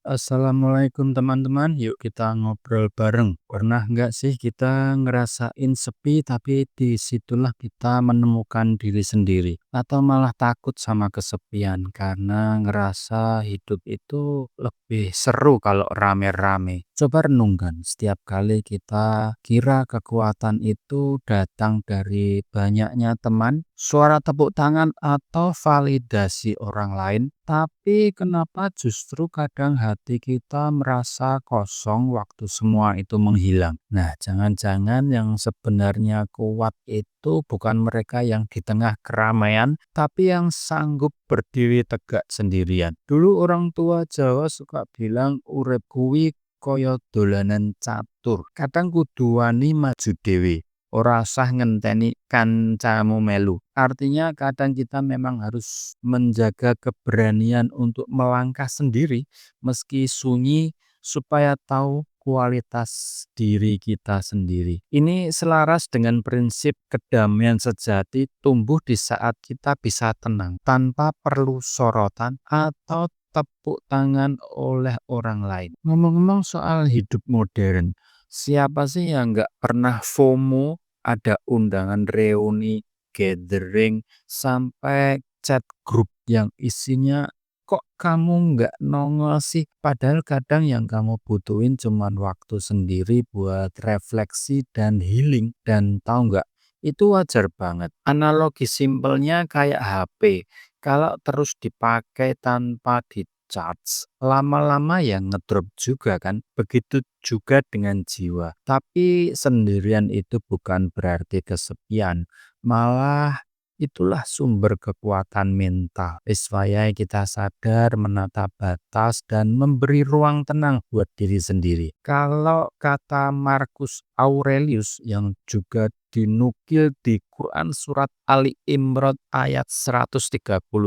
Assalamualaikum teman-teman, yuk kita ngobrol bareng. Pernah nggak sih kita ngerasain sepi tapi disitulah kita menemukan diri sendiri? Atau malah takut sama kesepian karena ngerasa hidup itu lebih seru kalau rame-rame. Coba renungkan, setiap kali kita kira kekuatan itu datang dari banyaknya teman, suara tepuk tangan atau validasi orang lain, tapi kenapa justru kadang hati kita merasa kosong waktu semua itu menghilang? Nah, jangan-jangan yang sebenarnya kuat itu bukan mereka yang di tengah keramaian, tapi yang sanggup berdiri tegak sendirian. Dulu orang tua Jawa suka bilang urip kuwi kaya dolanan catur. Kadang kudu wani maju dhewe. Ora usah ngenteni kancamu melu. Artinya kadang kita memang harus menjaga keberanian untuk melangkah sendiri meski sunyi supaya tahu kualitas diri kita sendiri. Ini selaras dengan prinsip kedamaian sejati tumbuh di saat kita bisa tenang tanpa perlu sorotan atau tepuk tangan oleh orang lain. Ngomong-ngomong soal hidup modern, siapa sih yang nggak pernah FOMO, ada undangan reuni, gathering, sampai chat grup yang isinya kok kamu nggak nongol sih? Padahal kadang yang kamu butuhin cuman waktu sendiri buat refleksi dan healing. Dan tahu nggak? Itu wajar banget. Analogi simpelnya kayak HP. Kalau terus dipakai tanpa di-charge, lama-lama ya ngedrop juga kan. Begitu juga dengan jiwa. Tapi sendirian itu bukan berarti kesepian. Malah itulah sumber kekuatan mental. Supaya kita sadar menata batas dan memberi ruang tenang buat diri sendiri. Kalau kata Marcus Aurelius yang juga dinukil di Quran surat Ali Imran ayat 139.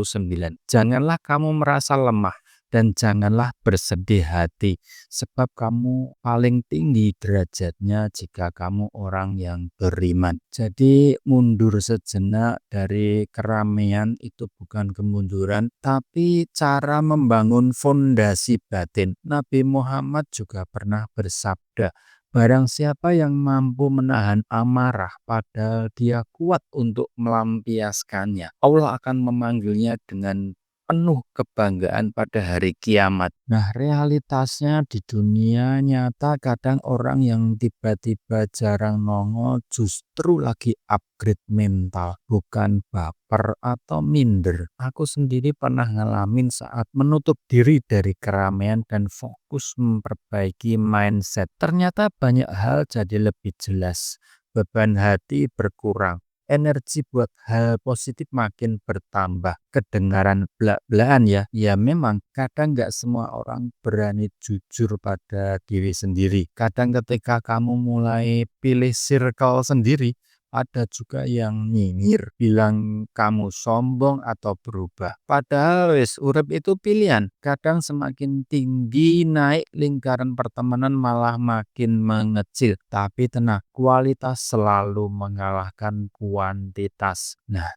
Janganlah kamu merasa lemah dan janganlah bersedih hati, sebab kamu paling tinggi derajatnya jika kamu orang yang beriman. Jadi mundur sejenak dari keramaian itu bukan kemunduran, tapi cara membangun fondasi batin. Nabi Muhammad juga pernah bersabda, barang siapa yang mampu menahan amarah padahal dia kuat untuk melampiaskannya, Allah akan memanggilnya dengan penuh kebanggaan pada hari kiamat. Nah, realitasnya di dunia nyata kadang orang yang tiba-tiba jarang nongol justru lagi upgrade mental, bukan baper atau minder. Aku sendiri pernah ngalamin saat menutup diri dari keramaian dan fokus memperbaiki mindset. Ternyata banyak hal jadi lebih jelas, beban hati berkurang, energi buat hal positif makin bertambah. Kedengaran belak-belakan ya. Ya memang kadang nggak semua orang berani jujur pada diri sendiri. Kadang ketika kamu mulai pilih circle sendiri, ada juga yang nyinyir, bilang kamu sombong atau berubah. Padahal wis urip itu pilihan. Kadang semakin tinggi naik lingkaran pertemanan malah makin mengecil. Tapi tenang, kualitas selalu mengalahkan kuantitas. Nah,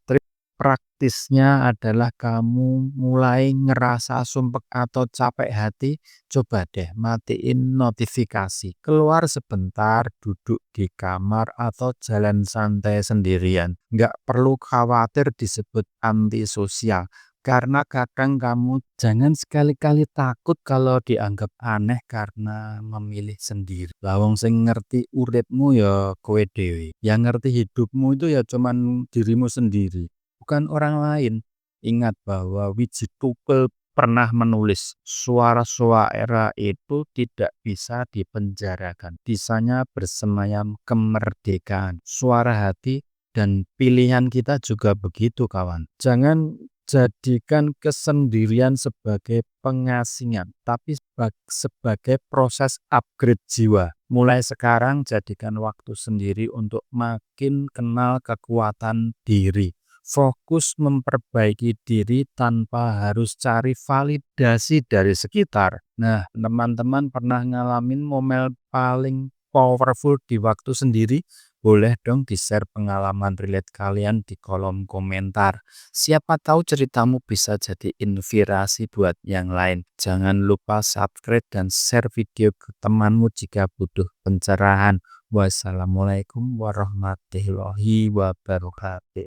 praktisnya adalah kamu mulai ngerasa sumpek atau capek hati, coba deh matiin notifikasi. Keluar sebentar, duduk di kamar atau jalan santai sendirian. Nggak perlu khawatir disebut antisosial. Karena kadang kamu jangan sekali-kali takut kalau dianggap aneh karena memilih sendiri. Lawang sing ngerti uripmu ya kowe dhewe. Yang ngerti hidupmu itu ya cuman dirimu sendiri, bukan orang lain. Ingat bahwa Wiji Tukul pernah menulis, suara-suara itu tidak bisa dipenjarakan. Bisanya bersemayam kemerdekaan. Suara hati dan pilihan kita juga begitu, kawan. Jangan jadikan kesendirian sebagai pengasingan, tapi sebagai proses upgrade jiwa. Mulai sekarang jadikan waktu sendiri untuk makin kenal kekuatan diri. Fokus memperbaiki diri tanpa harus cari validasi dari sekitar. Nah, teman-teman pernah ngalamin momen paling powerful di waktu sendiri? Boleh dong di-share pengalaman relate kalian di kolom komentar. Siapa tahu ceritamu bisa jadi inspirasi buat yang lain. Jangan lupa subscribe dan share video ke temanmu jika butuh pencerahan. Wassalamualaikum warahmatullahi wabarakatuh.